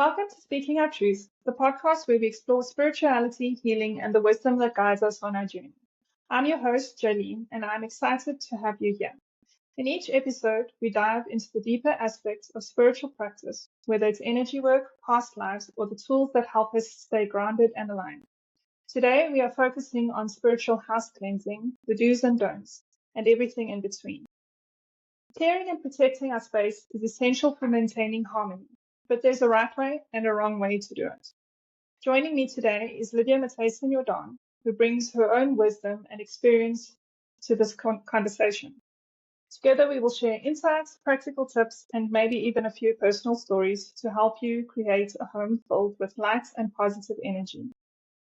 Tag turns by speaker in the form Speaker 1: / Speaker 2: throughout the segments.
Speaker 1: Welcome to Speaking Our Truth, the podcast where we explore spirituality, healing, and the wisdom that guides us on our journey. I'm your host, Jolene, and I'm excited to have you here. In each episode, we dive into the deeper aspects of spiritual practice, whether it's energy work, past lives, or the tools that help us stay grounded and aligned. Today, we are focusing on spiritual house cleansing, the do's and don'ts, and everything in between. Clearing and protecting our space is essential for maintaining harmony, but there's a right way and a wrong way to do it. Joining me today is Lydia Matthysen Jordaan, who brings her own wisdom and experience to this conversation. Together, we will share insights, practical tips, and maybe even a few personal stories to help you create a home filled with light and positive energy.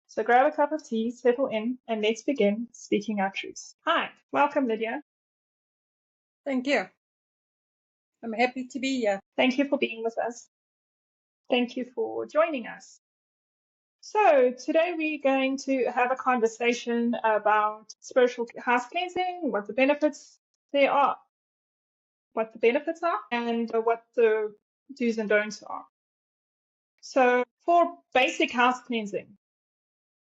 Speaker 1: So grab a cup of tea, settle in, and let's begin speaking our truths. Hi, welcome, Lydia.
Speaker 2: Thank you. I'm happy to be here.
Speaker 1: Thank you for being with us. Thank you for joining us. So today we're going to have a conversation about spiritual house cleansing, what the benefits are, and what the do's and don'ts are. So for basic house cleansing,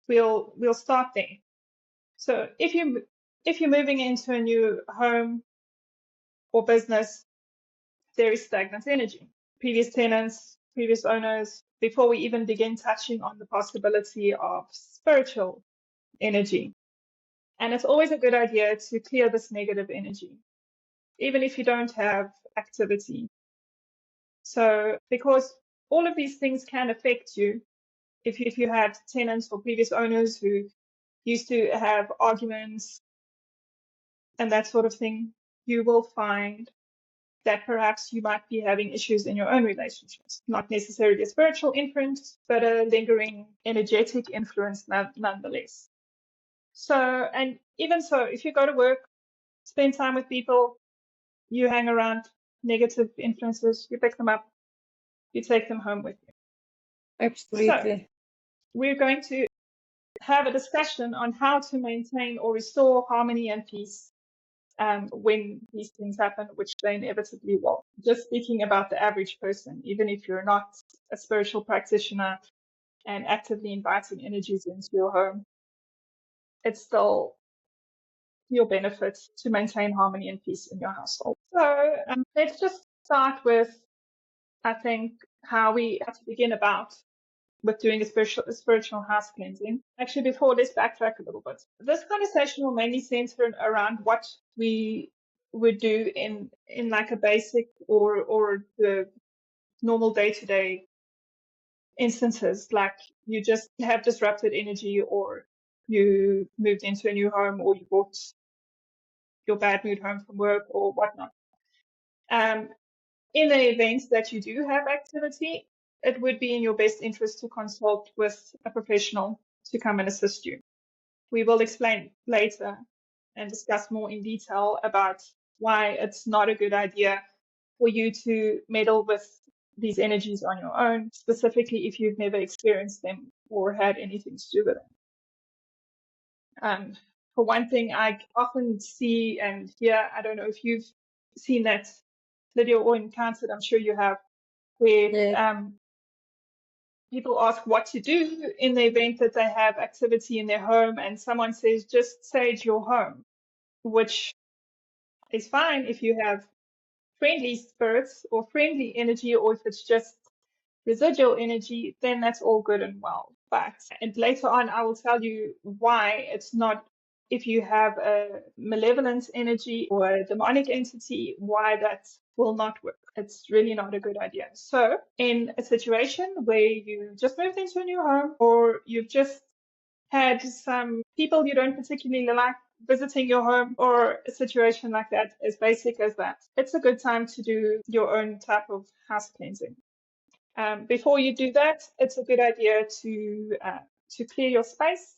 Speaker 1: we'll start there. So if you're moving into a new home or business, there is stagnant energy. Previous tenants, previous owners, before we even begin touching on the possibility of spiritual energy. And it's always a good idea to clear this negative energy, even if you don't have activity. So, because all of these things can affect you, if you had tenants or previous owners who used to have arguments and that sort of thing, you will find that perhaps you might be having issues in your own relationships. Not necessarily a spiritual influence, but a lingering energetic influence nonetheless. So, and even so, if you go to work, spend time with people, you hang around negative influences, you pick them up, you take them home with you.
Speaker 2: Absolutely.
Speaker 1: So, we're going to have a discussion on how to maintain or restore harmony and peace when these things happen, which they inevitably will. Just speaking about the average person, even if you're not a spiritual practitioner and actively inviting energies into your home, it's still your benefit to maintain harmony and peace in your household. So let's just start with, I think, how we have to begin with doing a spiritual house cleansing. Actually, before, let's backtrack a little bit. This conversation will mainly center around what we would do in like a basic or the normal day-to-day instances, like you just have disrupted energy, or you moved into a new home, or you brought your bad mood home from work or whatnot. In the event that you do have activity, it would be in your best interest to consult with a professional to come and assist you. We will explain later and discuss more in detail about why it's not a good idea for you to meddle with these energies on your own, specifically if you've never experienced them or had anything to do with them. For one thing, I often see and hear, I don't know if you've seen that video or encountered, I'm sure you have, where people ask what to do in the event that they have activity in their home, and someone says, just sage your home, which is fine if you have friendly spirits or friendly energy, or if it's just residual energy, then that's all good and well. And later on, I will tell you why it's not, if you have a malevolent energy or a demonic entity, why that will not work. It's really not a good idea. So in a situation where you just moved into a new home, or you've just had some people you don't particularly like visiting your home, or a situation like that, as basic as that, it's a good time to do your own type of house cleansing. Before you do that, it's a good idea to clear your space,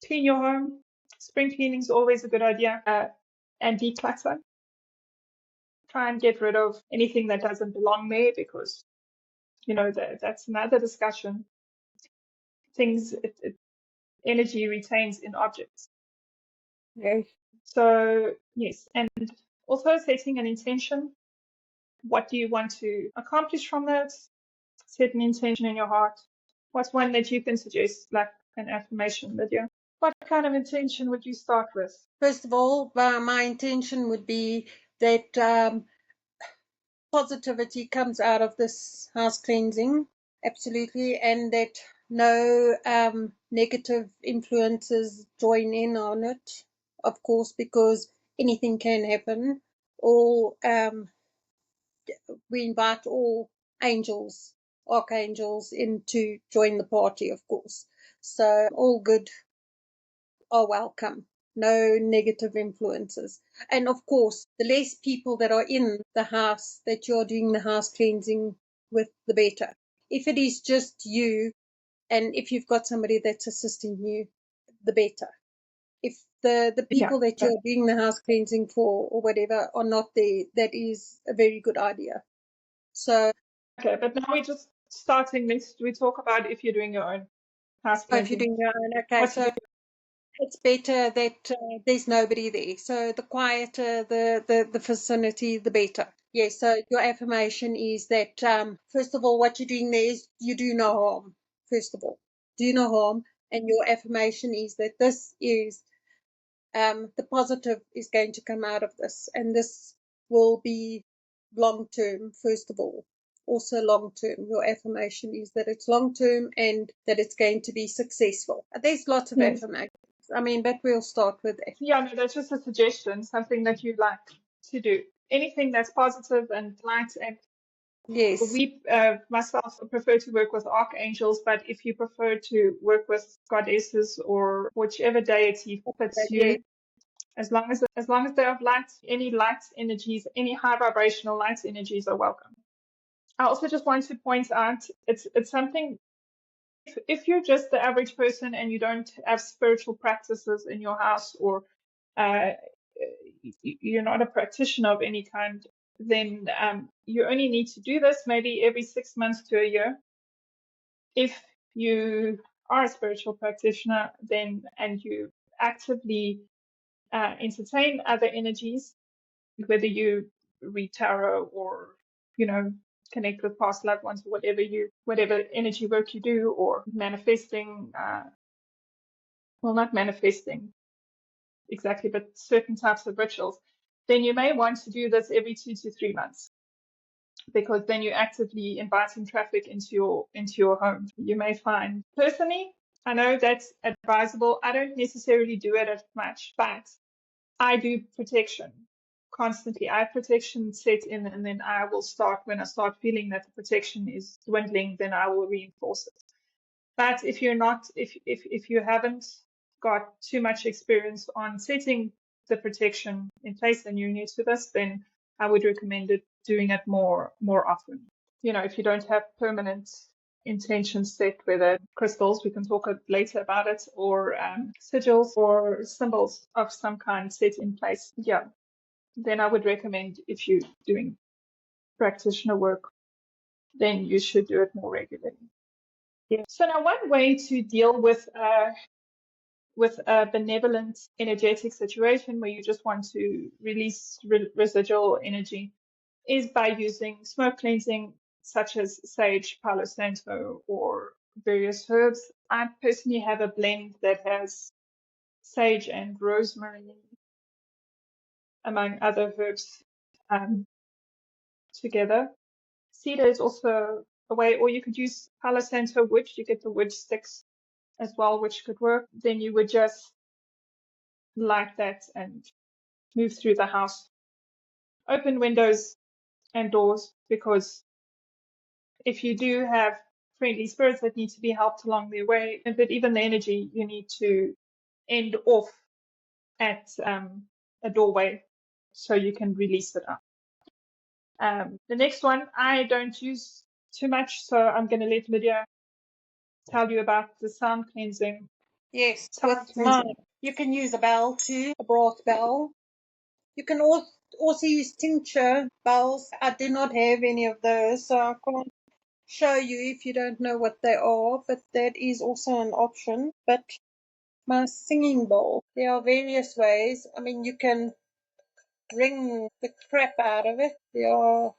Speaker 1: clean your home. Spring cleaning is always a good idea, and declutter. Try and get rid of anything that doesn't belong there, because that's another discussion. Energy retains in objects.
Speaker 2: Yes.
Speaker 1: So yes, and also setting an intention. What do you want to accomplish from that? set an intention in your heart. What's one that you can suggest, like an affirmation, Lydia? What kind of intention would you start with?
Speaker 2: First of all, my intention would be that positivity comes out of this house cleansing, absolutely, and that no negative influences join in on it, of course, because anything can happen. All we invite all angels, archangels, in to join the party, of course. So all good are welcome. No negative influences. And of course, the less people that are in the house that you're doing the house cleansing with, the better. If it is just you, and if you've got somebody that's assisting you, the better. If the
Speaker 1: Yeah.
Speaker 2: people that you're doing the house cleansing for or whatever are not there, that is a very good idea. So,
Speaker 1: Okay, but now we're just starting this. We talk about if you're doing your own house
Speaker 2: if you're
Speaker 1: cleansing.
Speaker 2: doing your own, okay,
Speaker 1: What to do?
Speaker 2: so it's better that there's nobody there. So the quieter the vicinity, the better. Yes, so your affirmation is that, first of all, what you're doing there is you do no harm. First of all, do no harm. And your affirmation is that this is the positive is going to come out of this. And this will be long term, first of all. Also long term. Your affirmation is that it's long term and that it's going to be successful. There's lots of
Speaker 1: Yes.
Speaker 2: affirmations. I mean, but we'll start with that.
Speaker 1: Yeah, no, that's just a suggestion, something that you like to do. Anything that's positive and light. And
Speaker 2: Yes.
Speaker 1: we, myself, prefer to work with archangels, but if you prefer to work with goddesses or whichever deity fits
Speaker 2: Yeah.
Speaker 1: you, as long as they're of light, any light energies, any high vibrational light energies are welcome. I also just want to point out it's something. If you're just the average person and you don't have spiritual practices in your house, or uh, you're not a practitioner of any kind, then you only need to do this maybe every 6 months to a year. If you are a spiritual practitioner, then and you actively entertain other energies, whether you read tarot or connect with past loved ones, or whatever energy work you do, or manifesting, well, not manifesting exactly, but certain types of rituals, then you may want to do this every 2 to 3 months, because then you're actively inviting traffic into your home. You may find, personally, I know that's advisable. I don't necessarily do it as much, but I do protection constantly. I have protection set in, and then I will start, when I start feeling that the protection is dwindling, then I will reinforce it. But if you're not, if you haven't got too much experience on setting the protection in place and you're new to this, then I would recommend doing it more often. If you don't have permanent intentions set, whether crystals, we can talk later about it, or sigils or symbols of some kind set in place, yeah, then I would recommend, if you're doing practitioner work, then you should do it more regularly.
Speaker 2: Yeah.
Speaker 1: So now, one way to deal with a benevolent energetic situation where you just want to release residual energy is by using smoke cleansing, such as sage, Palo Santo, or various herbs. I personally have a blend that has sage and rosemary, among other herbs, um, together. Cedar is also a way, or you could use Palo Santo wood. You get the wood sticks as well, which could work. Then you would just light that and move through the house. Open windows and doors, because if you do have friendly spirits that need to be helped along their way, but even the energy, you need to end off at a doorway so you can release it up. The next one I don't use too much, so I'm going to let Lydia tell you about the sound cleansing.
Speaker 2: Yes, with
Speaker 1: Sound
Speaker 2: mine,
Speaker 1: cleansing.
Speaker 2: you can use a bell too, a brass bell. You can also use tincture bells. I do not have any of those, so I can't show you if you don't know what they are, but that is also an option. But my singing bowl, there are various ways. I mean, you can ring the crap out of it. There are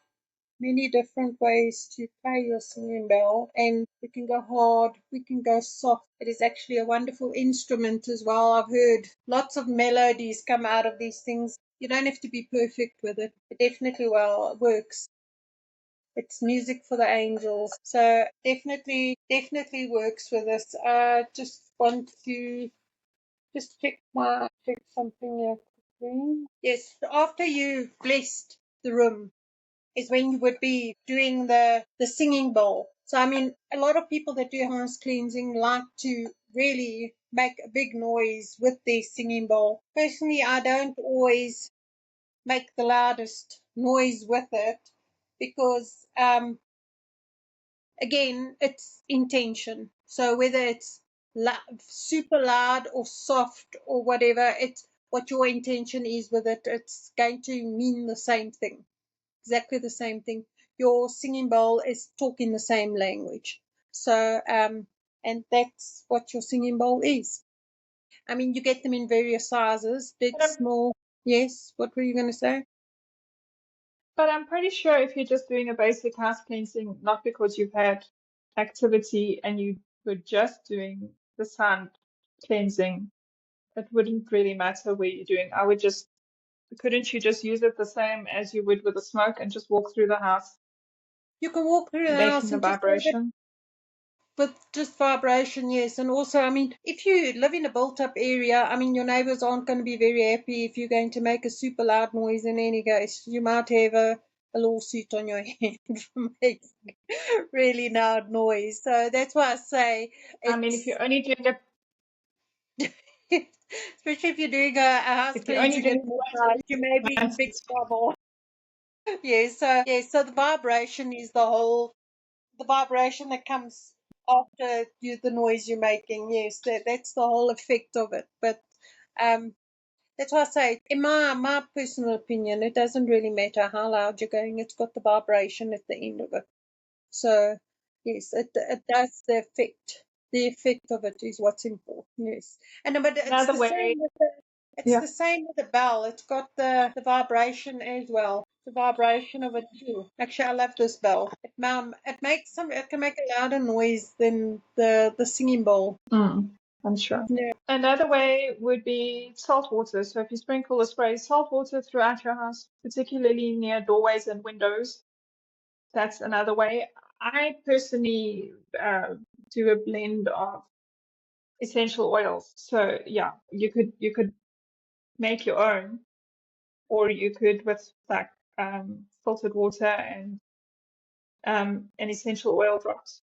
Speaker 2: many different ways to play your singing bell, and we can go hard, we can go soft. It is actually a wonderful instrument as well. I've heard lots of melodies come out of these things. You don't have to be perfect with it. It definitely well works. It's music for the angels. So definitely works with us. I just want to just check something here quickly. Yes, after you blessed the room is when you would be doing the singing bowl. So I mean, a lot of people that do house cleansing like to really make a big noise with their singing bowl. Personally, I don't always make the loudest noise with it because again, it's intention. So whether it's super loud or soft or whatever, it's what your intention is with it. It's going to mean the same thing, exactly the same thing. Your singing bowl is talking the same language. So, and that's what your singing bowl is. I mean, you get them in various sizes, big, small. Yes, what were you going to say?
Speaker 1: But I'm pretty sure if you're just doing a basic house cleansing, not because you've had activity and you were just doing the sound cleansing, it wouldn't really matter where you're doing. Couldn't you just use it the same as you would with the smoke and just walk through the house
Speaker 2: You can walk through the
Speaker 1: making
Speaker 2: house
Speaker 1: the
Speaker 2: and just have it
Speaker 1: vibration?
Speaker 2: with just vibration, yes. And also, I mean, if you live in a built-up area, I mean, your neighbors aren't going to be very happy if you're going to make a super loud noise in any case. You might have a lawsuit on your hand for making really loud noise. So that's why I say
Speaker 1: I mean, if
Speaker 2: it's,
Speaker 1: you're only doing it,
Speaker 2: especially if you're doing a house
Speaker 1: if you're only
Speaker 2: cleansing at
Speaker 1: doing
Speaker 2: midnight, you may be in big
Speaker 1: it,
Speaker 2: trouble. So the vibration is the vibration that comes after the noise you're making. Yes, that's the whole effect of it. But um, that's why I say, in my personal opinion, it doesn't really matter how loud you're going. It's got the vibration at the end of it. So yes, it does the effect. The effect of it is what's important. Yes, and but
Speaker 1: another way,
Speaker 2: it's
Speaker 1: yeah.
Speaker 2: the same with the bell. It's got the vibration as well. The vibration of it too. Actually, I love this bell. It can make a louder noise than the singing bowl.
Speaker 1: I'm sure.
Speaker 2: Yeah,
Speaker 1: Another way would be salt water. So if you sprinkle or spray salt water throughout your house, particularly near doorways and windows, that's another way. I personally do a blend of essential oils. So yeah, you could make your own, or you could with like filtered water and essential oil drops.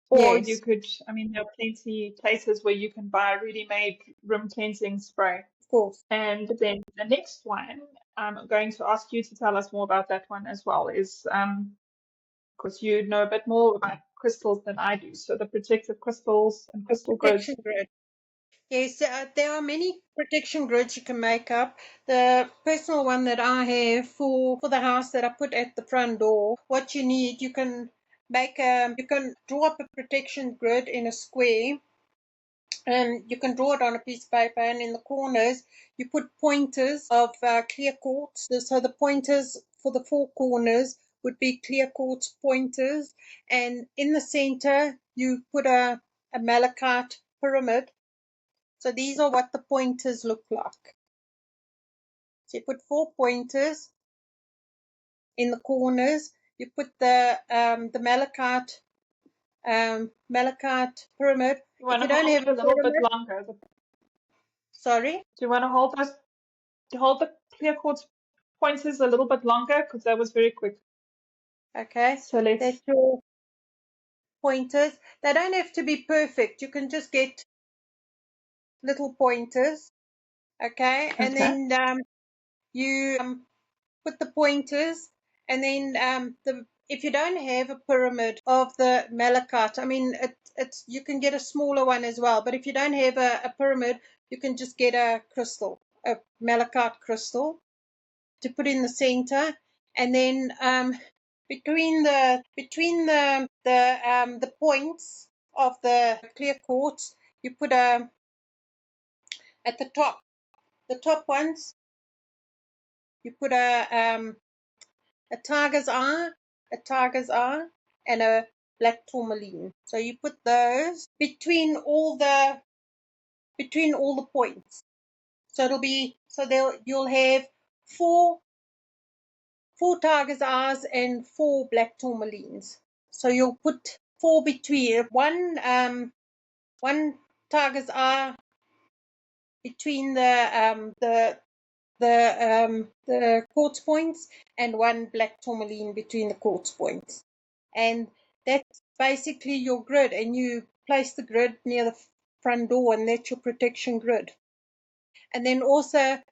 Speaker 1: Or you
Speaker 2: yes,
Speaker 1: could, I mean, there are plenty places where you can buy ready-made room cleansing spray.
Speaker 2: of course.
Speaker 1: And then the next one, I'm going to ask you to tell us more about that one as well, is because you know a bit more about crystals than I do. So the protective crystals and
Speaker 2: A
Speaker 1: crystal
Speaker 2: protection
Speaker 1: grids.
Speaker 2: grid. Yes, there are many protection grids you can make up. The personal one that I have for the house that I put at the front door, what you need, you can draw up a protection grid in a square, and you can draw it on a piece of paper, and in the corners you put pointers of clear quartz. So the pointers for the four corners would be clear quartz pointers, and in the center you put a malachite pyramid. So these are what the pointers look like. So you put four pointers in the corners. You put the malachite pyramid.
Speaker 1: You
Speaker 2: If
Speaker 1: want
Speaker 2: you
Speaker 1: to
Speaker 2: don't
Speaker 1: hold
Speaker 2: have
Speaker 1: it a
Speaker 2: a
Speaker 1: little bit
Speaker 2: pyramid,
Speaker 1: longer. Do
Speaker 2: sorry,
Speaker 1: you want to hold the clear quartz pointers a little bit longer? Because that was very quick.
Speaker 2: okay,
Speaker 1: So let's,
Speaker 2: that's your pointers. They don't have to be perfect. You can just get little pointers, okay, and
Speaker 1: okay.
Speaker 2: then you put the pointers, and then the if you don't have a pyramid of the malachite, I mean it's you can get a smaller one as well. But if you don't have a pyramid, you can just get a crystal, a malachite crystal, to put in the center, and then between the points of the clear quartz, you put at the top ones, you put a tiger's eye, and a black tourmaline. So you put those between all the points. So you'll have four tiger's eyes and four black tourmalines. So you'll put four between one tiger's eye between the quartz points, and one black tourmaline between the quartz points. And that's basically your grid, and you place the grid near the front door, and that's your protection grid. And then also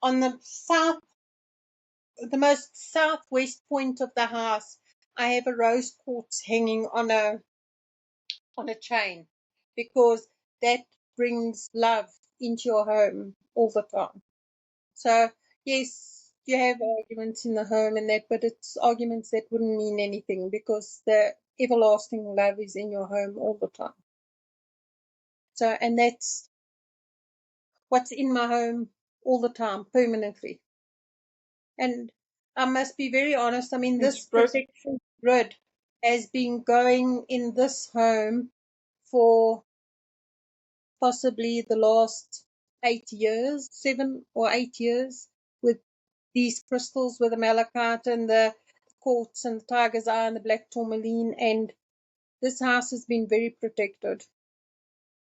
Speaker 2: on the most southwest point of the house, I have a rose quartz hanging on a chain, because that brings love into your home all the time. So yes, you have arguments in the home and that, but it's arguments that wouldn't mean anything, because the everlasting love is in your home all the time. So, and that's what's in my home all the time, permanently. And I must be very honest, I mean, this protection grid has been going in this home for possibly the last 7 or 8 years, with these crystals, with the malachite and the quartz and the tiger's eye and the black tourmaline, and this house has been very protected.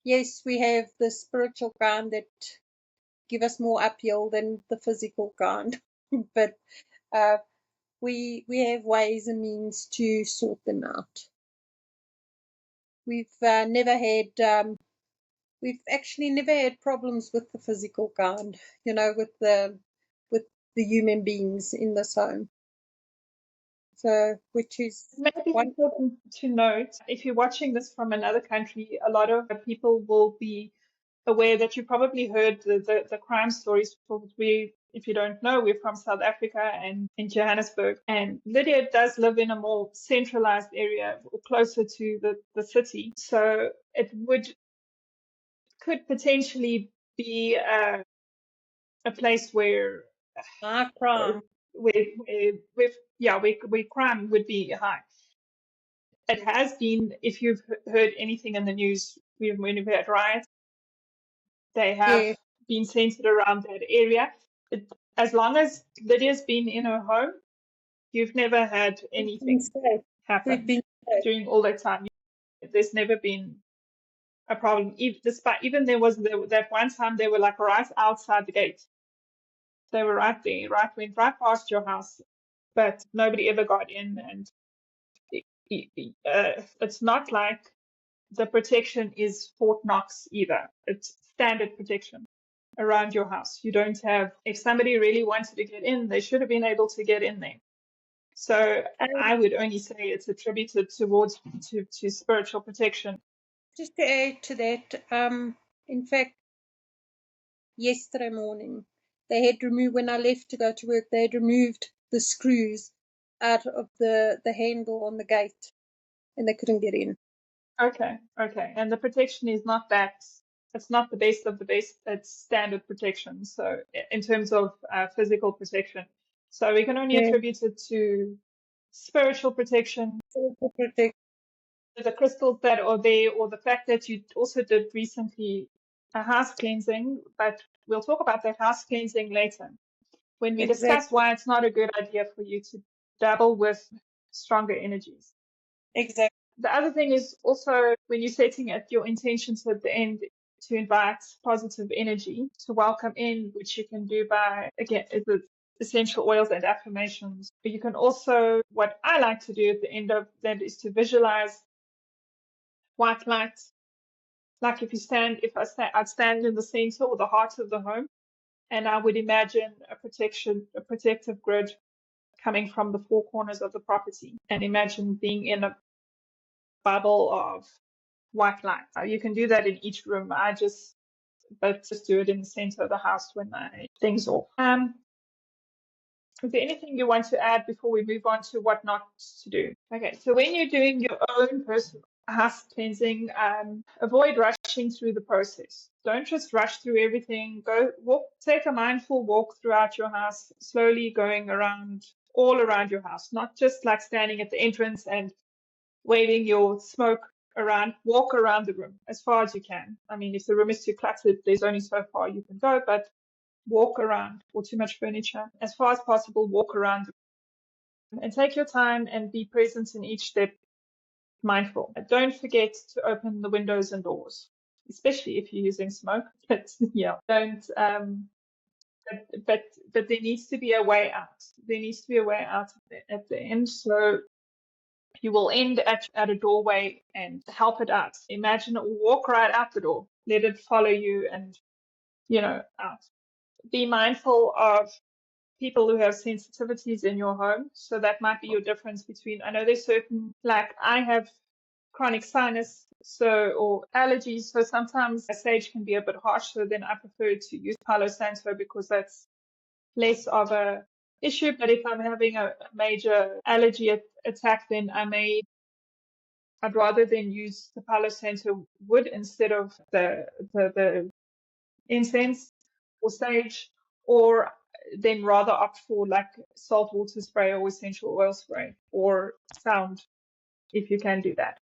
Speaker 2: Yes, we have the spiritual kind that give us more uphill than the physical kind, but we have ways and means to sort them out. We've actually never had problems with the physical kind, with the human beings in this home. So, which is
Speaker 1: maybe important to note, if you're watching this from another country, a lot of people will be aware that you probably heard the crime stories. If you don't know, we're from South Africa and in Johannesburg. And Lydia does live in a more centralized area, closer to the city. So it could potentially be a place where
Speaker 2: crime.
Speaker 1: where crime would be high. It has been, if you've heard anything in the news, when we've had riots, they have been centered around that area. As long as Lydia's been in her home, you've never had anything happen during all that time. There's never been a problem. Even there was that one time they were like right outside the gate. They were right there, went right past your house, but nobody ever got in. And it's not like the protection is Fort Knox either. It's standard protection around your house. You don't have, if somebody really wanted to get in, they should have been able to get in there. So I would only say it's attributed towards to spiritual protection.
Speaker 2: Just to add to that, in fact, yesterday morning, they had removed, when I left to go to work, they had removed the screws out of the handle on the gate, and they couldn't get in.
Speaker 1: Okay. And the protection is not that, it's not the base of the base, it's standard protection. So in terms of physical protection. So we can only attribute it to spiritual protection. The crystals that are there, or the fact that you also did recently a house cleansing, but we'll talk about that house cleansing later when we discuss why it's not a good idea for you to dabble with stronger energies.
Speaker 2: Exactly.
Speaker 1: The other thing is also, when you're setting it, your intentions at the end, to invite positive energy to welcome in, which you can do by, again, the essential oils and affirmations. But you can also, what I like to do at the end of that is to visualize white light. Like I'd stand in the center or the heart of the home, and I would imagine a protective grid coming from the four corners of the property, and imagine being in a bubble of white light. You can do that in each room. Just do it in the center of the house when things off. Is there anything you want to add before we move on to what not to do? Okay, so when you're doing your own personal house cleansing, avoid rushing through the process. Don't just rush through everything. Take a mindful walk throughout your house, slowly going around all around your house, not just like standing at the entrance and waving your smoke around. Walk around the room as far as you can. I mean, if the room is too cluttered, there's only so far you can go, but walk around, or too much furniture. As far as possible, walk around and take your time and be present in each step, mindful. Don't forget to open the windows and doors, especially if you're using smoke. But yeah, don't. But there needs to be a way out. There needs to be a way out at the end. So you will end at a doorway and help it out. Imagine it, walk right out the door. Let it follow you and, out. Be mindful of people who have sensitivities in your home. So that might be your difference between, I know there's certain, like I have chronic sinus, or allergies. So sometimes sage can be a bit harsh. So then I prefer to use Palo Santo because that's less of a issue. But if I'm having a major allergy attack, then I'd rather then use the Palo Santo wood instead of the incense or sage, or then rather opt for like salt water spray or essential oil spray or sound, if you can do that.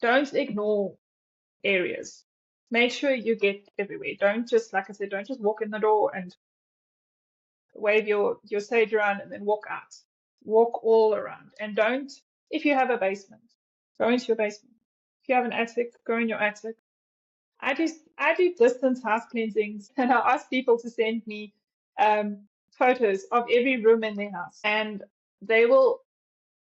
Speaker 1: Don't ignore areas. Make sure you get everywhere. Don't just, like I said, don't just walk in the door and wave your sage around and then walk out. Walk all around. And don't, if you have a basement, go into your basement. If you have an attic, go in your attic. I do distance house cleansings, and I ask people to send me photos of every room in their house, and they will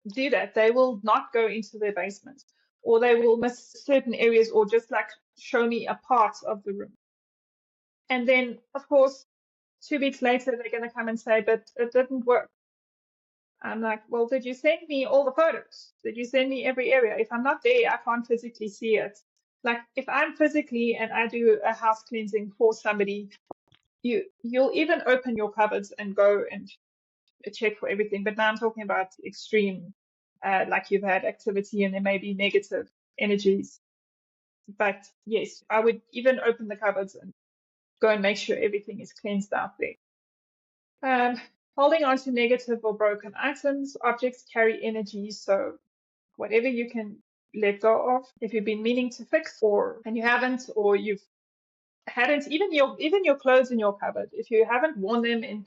Speaker 1: do that. They will not go into their basement, or they will miss certain areas, or just like show me a part of the room. And then, of course, 2 weeks later, they're going to come and say, but it didn't work. I'm like, well, did you send me all the photos? Did you send me every area? If I'm not there, I can't physically see it. Like if I'm physically and I do a house cleansing for somebody, you'll even open your cupboards and go and check for everything. But now I'm talking about extreme, like you've had activity and there may be negative energies. But yes, I would even open the cupboards and go and make sure everything is cleansed out there. Holding on to negative or broken items, objects carry energy, so whatever you can let go of. If you've been meaning to fix and you haven't, or you've hadn't, even your clothes in your cupboard, if you haven't worn them in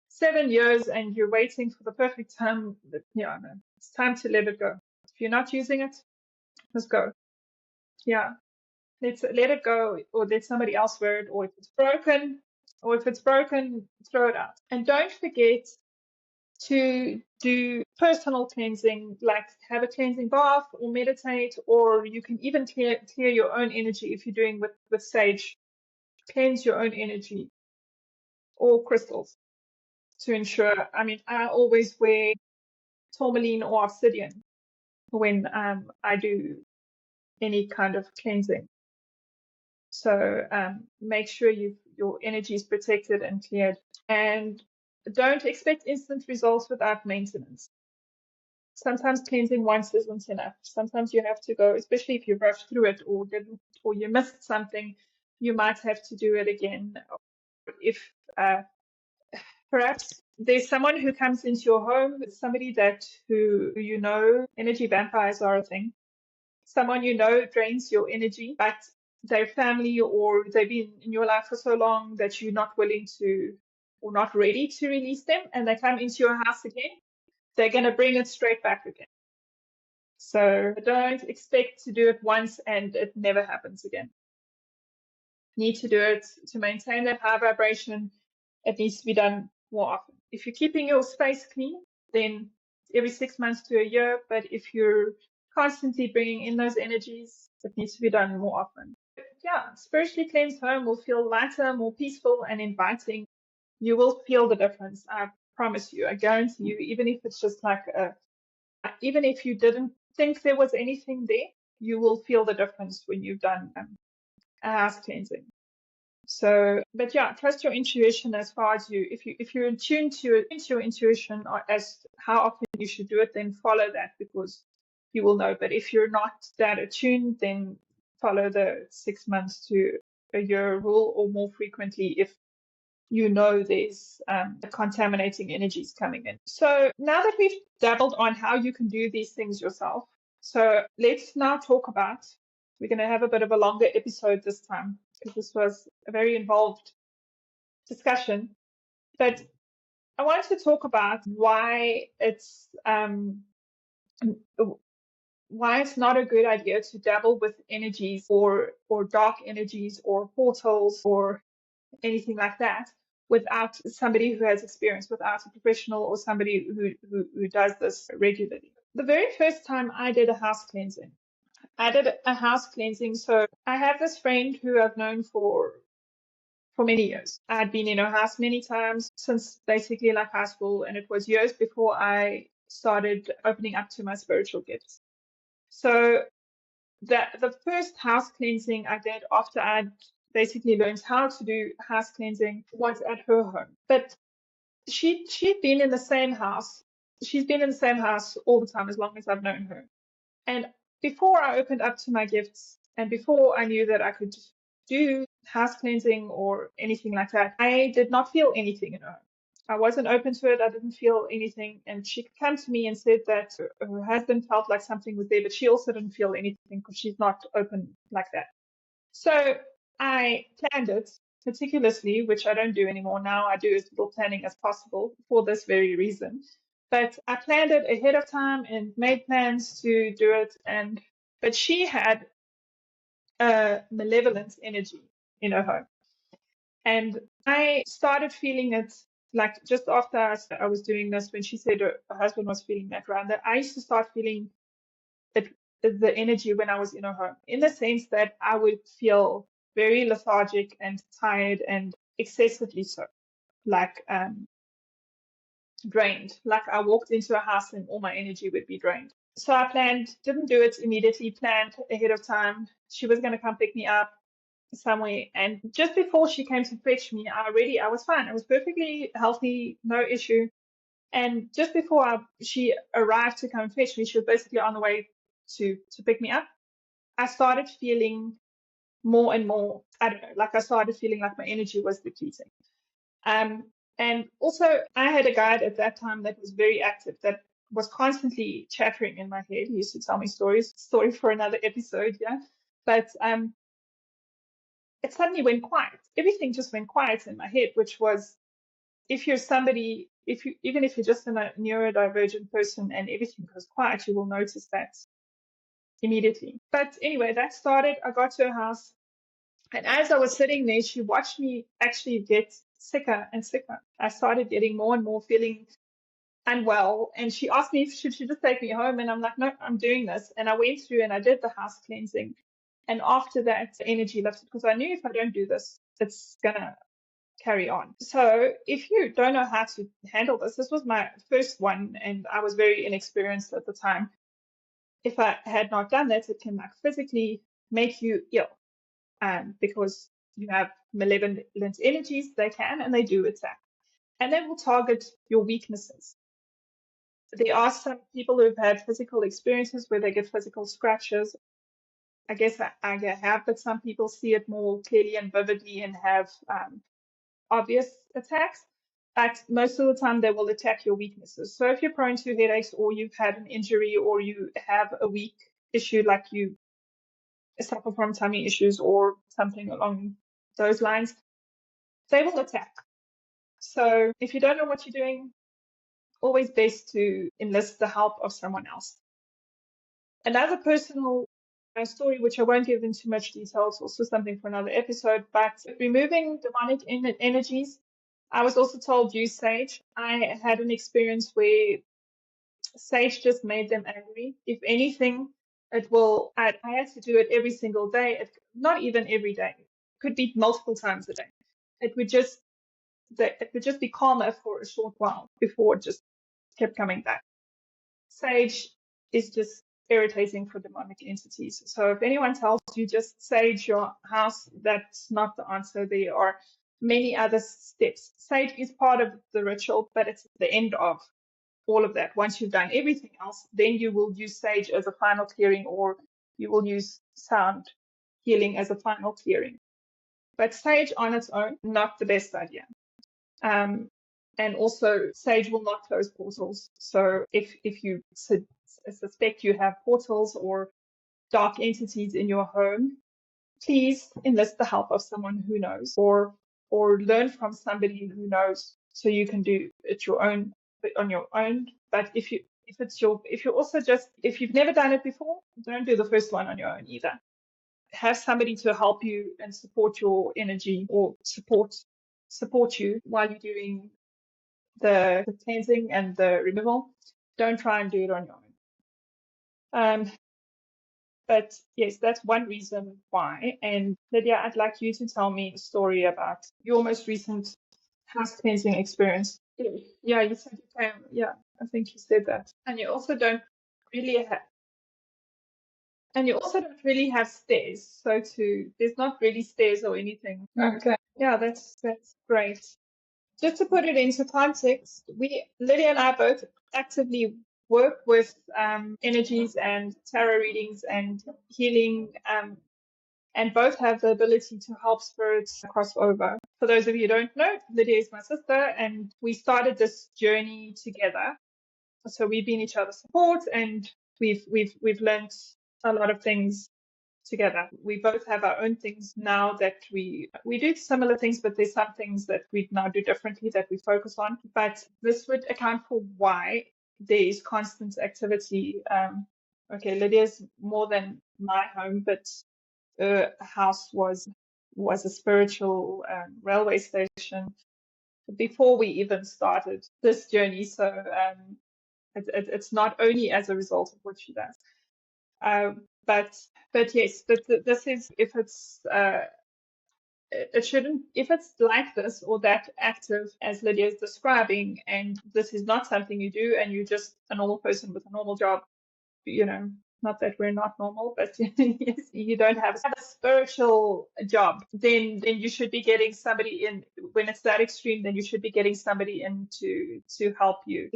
Speaker 1: 7 years and you're waiting for the perfect time, it's time to let it go. If you're not using it, let's go. Yeah. Let it go, or let somebody else wear it, or if it's broken, throw it out. And don't forget to do personal cleansing, like have a cleansing bath or meditate, or you can even clear your own energy if you're doing with sage. Cleanse your own energy or crystals to ensure. I mean, I always wear tourmaline or obsidian when I do any kind of cleansing. So make sure your energy is protected and cleared. And don't expect instant results without maintenance. Sometimes cleansing once isn't enough. Sometimes you have to go, especially if you rushed through it or you missed something, you might have to do it again. If perhaps there's someone who comes into your home, somebody who energy vampires are a thing. Someone drains your energy, but they're family or they've been in your life for so long that you're not willing to or not ready to release them, and they come into your house again, they're going to bring it straight back again. So don't expect to do it once and it never happens again. Need to do it to maintain that high vibration. It needs to be done more often. If you're keeping your space clean, then every 6 months to a year. But if you're constantly bringing in those energies, it needs to be done more often. Yeah, spiritually cleansed home will feel lighter, more peaceful and inviting. You will feel the difference. I promise you. I guarantee you, even if it's just like even if you didn't think there was anything there, you will feel the difference when you've done a house cleansing. So, but yeah, trust your intuition as far as if you're in tune to your intuition as how often you should do it, then follow that because you will know. But if you're not that attuned, then follow the 6 months to a year rule or more frequently if you know there's contaminating energies coming in. So now that we've dabbled on how you can do these things yourself, so let's now talk about, we're going to have a bit of a longer episode this time because this was a very involved discussion. But I wanted to talk about why it's not a good idea to dabble with energies or dark energies or portals or anything like that without somebody who has experience, without a professional or somebody who does this regularly. The very first time I did a house cleansing, so I have this friend who I've known for many years. I had been in her house many times since basically like high school, and it was years before I started opening up to my spiritual gifts. So the first house cleansing I did after I'd basically learned how to do house cleansing was at her home. But she'd been in the same house. She's been in the same house all the time as long as I've known her. And before I opened up to my gifts and before I knew that I could do house cleansing or anything like that, I did not feel anything in her. I wasn't open to it. I didn't feel anything. And she came to me and said that her husband felt like something was there, but she also didn't feel anything because she's not open like that. So I planned it meticulously, which I don't do anymore now. I do as little planning as possible for this very reason. But I planned it ahead of time and made plans to do it. But she had a malevolent energy in her home. And I started feeling it like just after I was doing this, when she said her husband was feeling that around that, I used to start feeling it, the energy when I was in her home, in the sense that I would feel very lethargic and tired and excessively so, like drained. Like I walked into a house and all my energy would be drained. So I didn't do it immediately, planned ahead of time. She was going to come pick me up somewhere. And just before she came to fetch me, I was fine. I was perfectly healthy, no issue. And just before she arrived to come fetch me, she was basically on the way to pick me up. I started feeling more and more, I don't know, like I started feeling like my energy was depleting. And also, I had a guide at that time that was very active, that was constantly chattering in my head. He used to tell me story for another episode, yeah. But it suddenly went quiet. Everything just went quiet in my head, which was, if you're somebody, even if you're just a neurodivergent person and everything goes quiet, you will notice that immediately. But anyway, that started. I got to her house, and as I was sitting there, she watched me actually get sicker and sicker. I started getting more and more feeling unwell, and she asked me if should she just take me home, and I'm like, no, I'm doing this. And I went through and I did the house cleansing, and after that, the energy lifted, because I knew if I don't do this, it's gonna carry on. So if you don't know how to handle this was my first one, and I was very inexperienced at the time. If I had not done that, it can like physically make you ill, because you have malevolent energies. They can and they do attack, and they will target your weaknesses. There are some people who've had physical experiences where they get physical scratches. I guess I have, but some people see it more clearly and vividly and have obvious attacks. But most of the time, they will attack your weaknesses. So if you're prone to headaches, or you've had an injury, or you have a weak issue, like you suffer from tummy issues or something along those lines, they will attack. So if you don't know what you're doing, always best to enlist the help of someone else. Another personal story, which I won't give into much detail, it's also something for another episode, but removing demonic energies, I was also told use sage. I had an experience where sage just made them angry. If anything, I had to do it every single day, not even every day. It could be multiple times a day. It would just be calmer for a short while before it just kept coming back. Sage is just irritating for demonic entities. So if anyone tells you just sage your house, that's not the answer. There are many other steps. Sage is part of the ritual, but it's the end of all of that. Once you've done everything else, then you will use sage as a final clearing, or you will use sound healing as a final clearing. But sage on its own, not the best idea. And also, Sage will not close portals. So if you suspect you have portals or dark entities in your home, please enlist the help of someone who knows, or learn from somebody who knows, so you can do it on your own. But if you've never done it before, don't do the first one on your own either. Have somebody to help you and support your energy, or support you while you're doing the cleansing and the removal. Don't try and do it on your own. But yes, that's one reason why. And Lydia, I'd like you to tell me a story about your most recent house cleansing experience. Yeah, you said you came. Yeah, I think you said that. And you also don't really have. And you also don't really have stairs. So there's not really stairs or anything. Okay. Yeah, that's great. Just to put it into context, Lydia and I both actively work with energies and tarot readings and healing, and both have the ability to help spirits cross over. For those of you who don't know, Lydia is my sister, and we started this journey together. So we've been each other's support, and we've learned a lot of things together. We both have our own things now that we do similar things, but there's some things that we now do differently that we focus on. But this would account for why there is constant activity. Okay, Lydia's more than my home, but her house was a spiritual railway station before we even started this journey. So it's not only as a result of what she does. But yes, this is, if it's it shouldn't, if it's like this or that active as Lydia is describing, and this is not something you do, and you're just a normal person with a normal job, not that we're not normal, but yes, you don't have a spiritual job, then you should be getting somebody in. When it's that extreme, then you should be getting somebody in to help you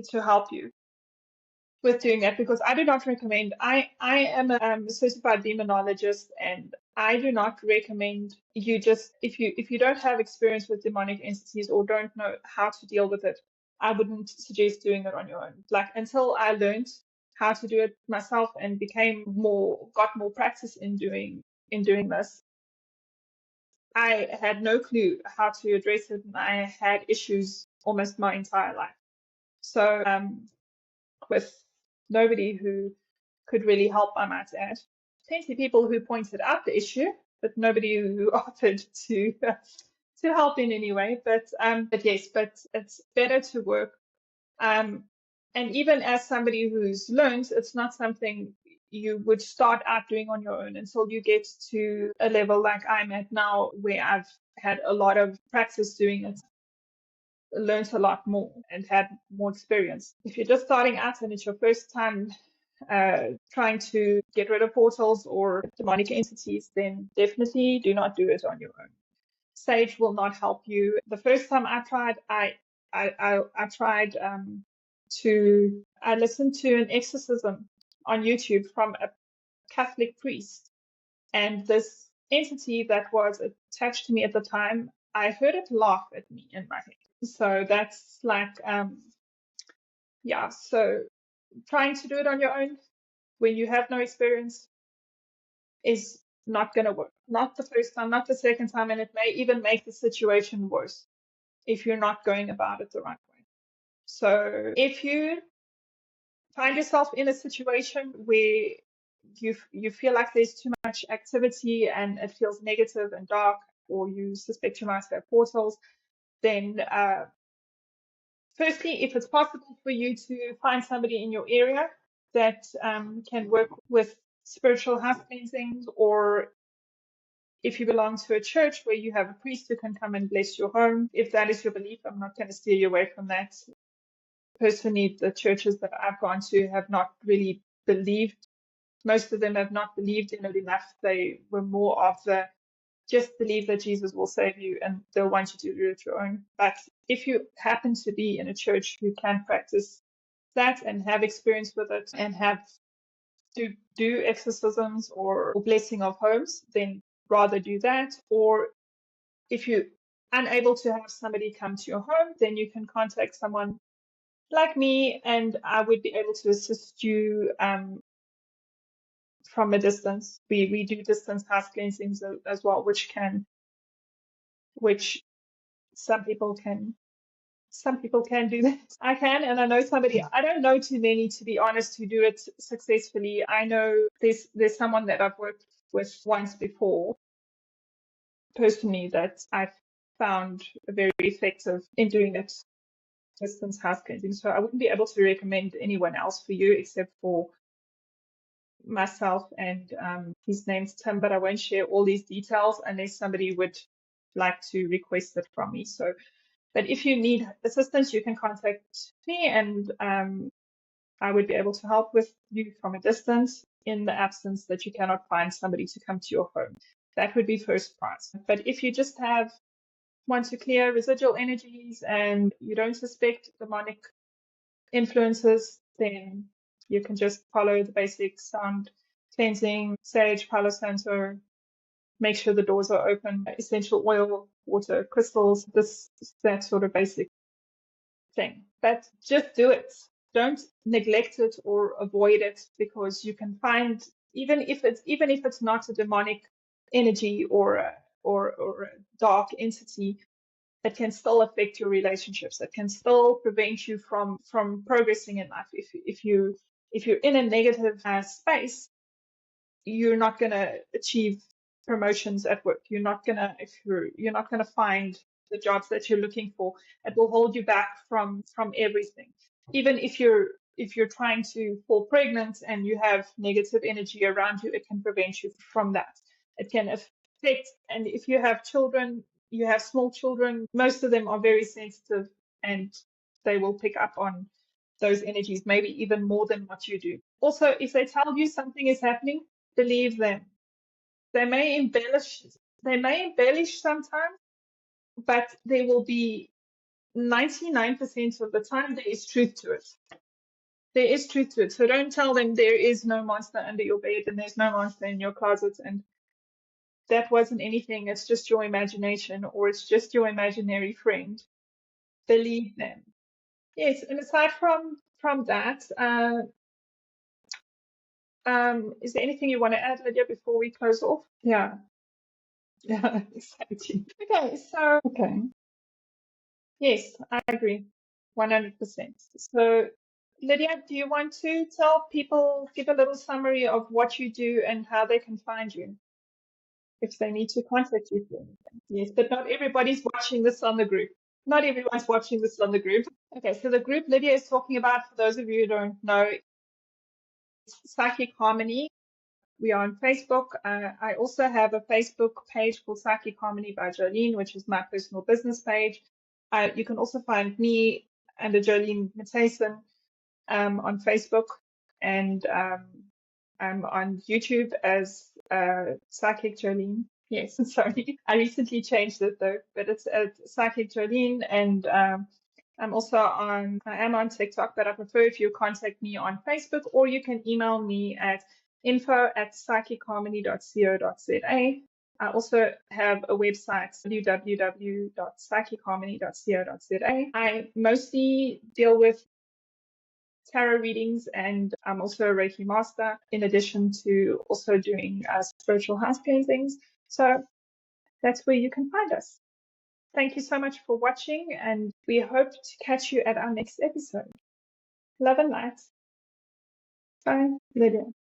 Speaker 1: with doing that, because I do not recommend. I am a certified demonologist, and I do not recommend you just, if you don't have experience with demonic entities or don't know how to deal with it, I wouldn't suggest doing it on your own. Like, until I learned how to do it myself and got more practice in doing this, I had no clue how to address it, and I had issues almost my entire life. So with nobody who could really help, I might add. Plenty of people who pointed out the issue, but nobody who offered to help in any way. But yes, but it's better to work. And even as somebody who's learned, it's not something you would start out doing on your own until you get to a level like I'm at now, where I've had a lot of practice doing it, learned a lot more, and had more experience. If you're just starting out and it's your first time trying to get rid of portals or demonic entities, then definitely do not do it on your own. Sage will not help you. The first time I tried, I listened to an exorcism on YouTube from a Catholic priest, and this entity that was attached to me at the time, I heard it laugh at me in my head. So that's like, so trying to do it on your own when you have no experience is not going to work. Not the first time, not the second time, and it may even make the situation worse if you're not going about it the right way. So if you find yourself in a situation where you feel like there's too much activity and it feels negative and dark, or you suspect you might have portals, then firstly, if it's possible for you to find somebody in your area that can work with spiritual house cleansings, or if you belong to a church where you have a priest who can come and bless your home, if that is your belief, I'm not going to steer you away from that. Personally, the churches that I've gone to have not really believed. Most of them have not believed in it enough. They were more of the just believe that Jesus will save you, and they'll want you to do it your own. But if you happen to be in a church who can practice that and have experience with it and have to do exorcisms or blessing of homes, then rather do that. Or if you unable to have somebody come to your home, then you can contact someone like me, and I would be able to assist you from a distance. We do distance house cleansings as well, which some people can do that. I can, and I know somebody. I don't know too many, to be honest, who do it successfully. I know there's someone that I've worked with once before personally that I've found very effective in doing it distance house cleansing. So I wouldn't be able to recommend anyone else for you except for myself, and his name's Tim, but I won't share all these details unless somebody would like to request it from me. So, but if you need assistance, you can contact me, and I would be able to help with you from a distance in the absence that you cannot find somebody to come to your home. That would be first prize. But if you just want to clear residual energies and you don't suspect demonic influences, then you can just follow the basic sound cleansing, sage, Palo Santo, make sure the doors are open, essential oil, water, crystals, that sort of basic thing. But just do it. Don't neglect it or avoid it, because you can find, even if it's not a demonic energy or a dark entity, that can still affect your relationships. That can still prevent you from progressing in life. If you're in a negative space, you're not going to achieve promotions at work. You're not going to find the jobs that you're looking for. It will hold you back from everything. Even if you're trying to fall pregnant and you have negative energy around you, it can prevent you from that. It can affect, and if you have children, you have small children, most of them are very sensitive, and they will pick up on those energies, maybe even more than what you do. Also, if they tell you something is happening, believe them. They may embellish sometimes, but there will be 99% of the time there is truth to it. There is truth to it. So don't tell them there is no monster under your bed and there's no monster in your closet and that wasn't anything. It's just your imagination, or it's just your imaginary friend. Believe them. Yes, and aside from that, is there anything you want to add, Lydia, before we close off? Yeah. Yeah, exciting. Okay. Yes, I agree. 100%. So, Lydia, do you want to tell people, give a little summary of what you do and how they can find you if they need to contact you for anything? Yes, but not everybody's watching this on the group. Not everyone's watching this on the group. Okay, so the group Lydia is talking about, for those of you who don't know, it's Psychic Harmony. We are on Facebook. I also have a Facebook page called Psychic Harmony by Jolene, which is my personal business page. You can also find me under Jolene Matthysen on Facebook, and I'm on YouTube as Psychic Jolene. Yes, sorry. I recently changed it though, but it's Psychic Jolene, and I am on TikTok, but I prefer if you contact me on Facebook, or you can email me at info@psychicharmony.co.za. I also have a website, www.psychicharmony.co.za. I mostly deal with tarot readings, and I'm also a Reiki master, in addition to also doing spiritual house cleansings. So that's where you can find us. Thank you so much for watching, and we hope to catch you at our next episode. Love and light. Bye, Lydia.